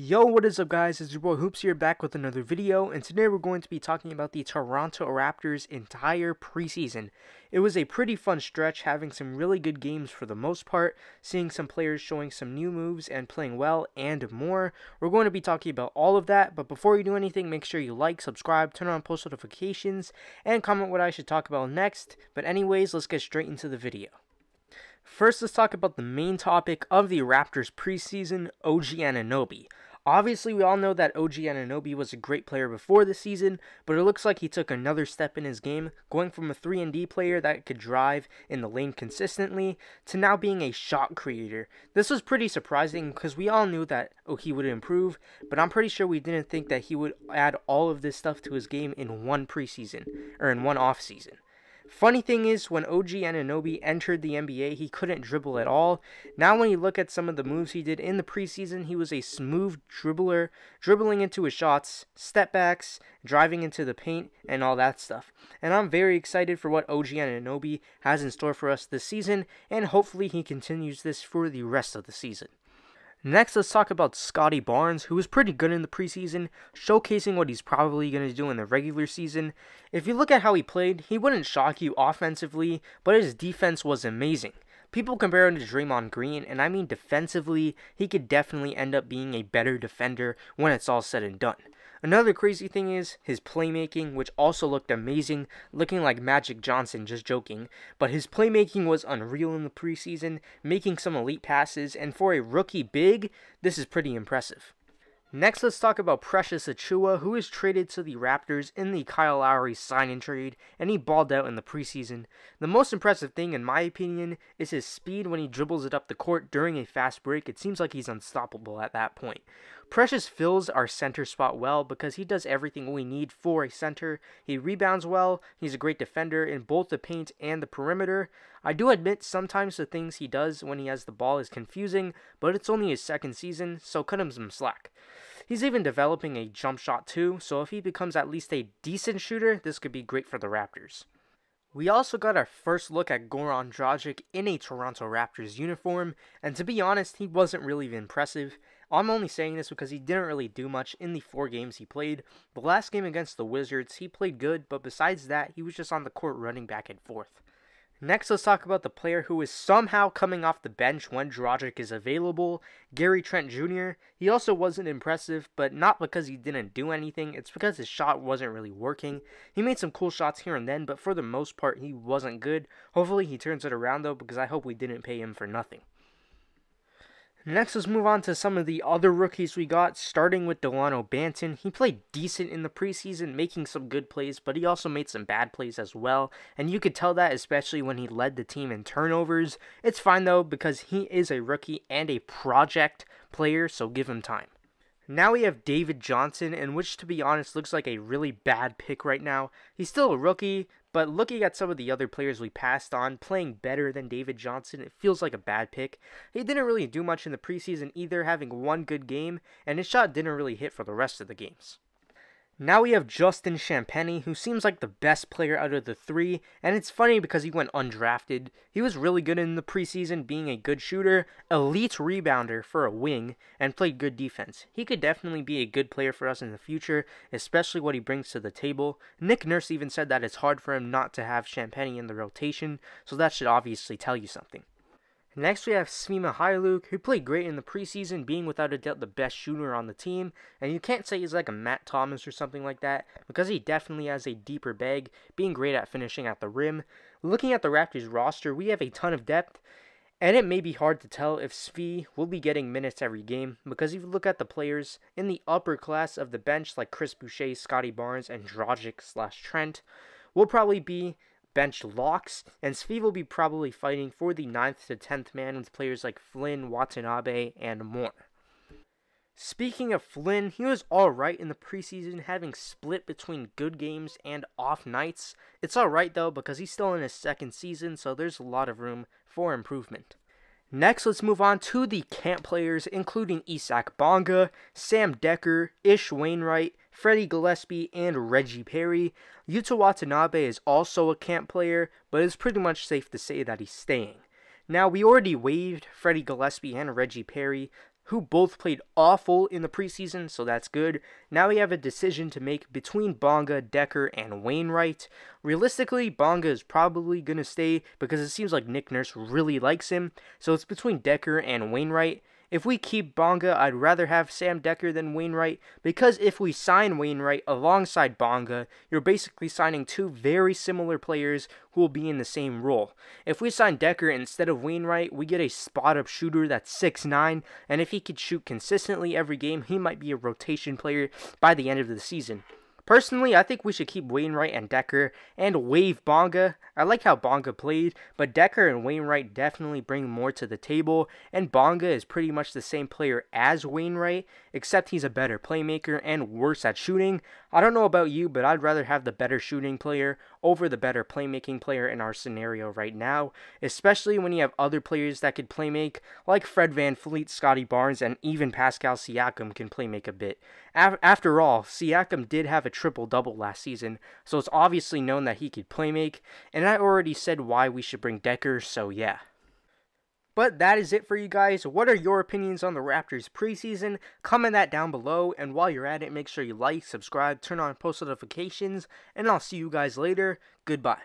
Yo, what is up guys, it's your boy Hoopz here back with another video, and today we're going to be talking about the Toronto Raptors' entire preseason. It was a pretty fun stretch, having some really good games for the most part, seeing some players showing some new moves and playing well and more. We're going to be talking about all of that, but before you do anything, make sure you like, subscribe, turn on post notifications, and comment what I should talk about next. But anyways, let's get straight into the video. First, let's talk about the main topic of the Raptors preseason, OG Anunoby. Obviously, we all know that OG Anunoby was a great player before the season, but it looks like he took another step in his game, going from a 3-and-D player that could drive in the lane consistently to now being a shot creator. This was pretty surprising because we all knew that he would improve, but I'm pretty sure we didn't think that he would add all of this stuff to his game in one preseason, or in one offseason. Funny thing is, when OG Anunoby entered the NBA, he couldn't dribble at all. Now when you look at some of the moves he did in the preseason, he was a smooth dribbler, dribbling into his shots, step backs, driving into the paint, and all that stuff. And I'm very excited for what OG Anunoby has in store for us this season, and hopefully he continues this for the rest of the season. Next, let's talk about Scottie Barnes, who was pretty good in the preseason, showcasing what he's probably going to do in the regular season. If you look at how he played, he wouldn't shock you offensively, but his defense was amazing. People compare him to Draymond Green, and I mean defensively, he could definitely end up being a better defender when it's all said and done. Another crazy thing is his playmaking, which also looked amazing, looking like Magic Johnson, just joking. But his playmaking was unreal in the preseason, making some elite passes, and for a rookie big, this is pretty impressive. Next, let's talk about Precious Achiuwa, who was traded to the Raptors in the Kyle Lowry sign-in trade, and he balled out in the preseason. The most impressive thing, in my opinion, is his speed when he dribbles it up the court during a fast break. It seems like he's unstoppable at that point. Precious fills our center spot well because he does everything we need for a center. He rebounds well, he's a great defender in both the paint and the perimeter. I do admit sometimes the things he does when he has the ball is confusing, but it's only his second season, so cut him some slack. He's even developing a jump shot too, so if he becomes at least a decent shooter, this could be great for the Raptors. We also got our first look at Goran Dragic in a Toronto Raptors uniform, and to be honest, he wasn't really impressive. I'm only saying this because he didn't really do much in the 4 games he played. The last game against the Wizards, he played good, but besides that, he was just on the court running back and forth. Next, let's talk about the player who is somehow coming off the bench when Dragic is available, Gary Trent Jr. He also wasn't impressive, but not because he didn't do anything, it's because his shot wasn't really working. He made some cool shots here and then, but for the most part, he wasn't good. Hopefully he turns it around though, because I hope we didn't pay him for nothing. Next, let's move on to some of the other rookies we got, starting with Delano Banton. He played decent in the preseason, making some good plays, but he also made some bad plays as well, and you could tell that especially when he led the team in turnovers. It's fine though, because he is a rookie and a project player, so give him time. Now we have David Johnson, and which to be honest looks like a really bad pick right now. He's still a rookie, but looking at some of the other players we passed on playing better than David Johnson, it feels like a bad pick. He didn't really do much in the preseason either, having one good game, and his shot didn't really hit for the rest of the games. Now we have Justin Champagnie, who seems like the best player out of the 3, and it's funny because he went undrafted. He was really good in the preseason, being a good shooter, elite rebounder for a wing, and played good defense. He could definitely be a good player for us in the future, especially what he brings to the table. Nick Nurse even said that it's hard for him not to have Champagnie in the rotation, so that should obviously tell you something. Next, we have Svi Mykhailiuk, who played great in the preseason, being without a doubt the best shooter on the team. And you can't say he's like a Matt Thomas or something like that, because he definitely has a deeper bag, being great at finishing at the rim. Looking at the Raptors roster, we have a ton of depth, and it may be hard to tell if Svi will be getting minutes every game, because if you look at the players in the upper class of the bench, like Chris Boucher, Scottie Barnes, and Dragic/Trent, will probably be bench locks, and Svi will be probably fighting for the 9th to 10th man with players like Flynn, Watanabe, and more. Speaking of Flynn, he was alright in the preseason, having split between good games and off nights. It's alright though, because he's still in his second season, so there's a lot of room for improvement. Next, let's move on to the camp players, including Isaac Bonga, Sam Dekker, Ish Wainwright, Freddie Gillespie, and Reggie Perry. Yuta Watanabe is also a camp player, but it's pretty much safe to say that he's staying. Now, we already waived Freddie Gillespie and Reggie Perry, who both played awful in the preseason, so that's good. Now we have a decision to make between Bonga, Decker, and Wainwright. Realistically, Bonga is probably going to stay because it seems like Nick Nurse really likes him, so it's between Decker and Wainwright. If we keep Bonga, I'd rather have Sam Decker than Wainwright, because if we sign Wainwright alongside Bonga, you're basically signing two very similar players who will be in the same role. If we sign Decker instead of Wainwright, we get a spot-up shooter that's 6'9", and if he could shoot consistently every game, he might be a rotation player by the end of the season. Personally, I think we should keep Wainwright and Decker and waive Bonga. I like how Bonga played, but Decker and Wainwright definitely bring more to the table, and Bonga is pretty much the same player as Wainwright, except he's a better playmaker and worse at shooting. I don't know about you, but I'd rather have the better shooting player over the better playmaking player in our scenario right now, especially when you have other players that could playmake, like Fred VanVleet, Scotty Barnes, and even Pascal Siakam can playmake a bit. After all, Siakam did have a triple-double last season, so it's obviously known that he could playmake, and I already said why we should bring Decker, so yeah. But that is it for you guys. What are your opinions on the Raptors preseason? Comment that down below, and while you're at it, make sure you like, subscribe, turn on post notifications, and I'll see you guys later. Goodbye.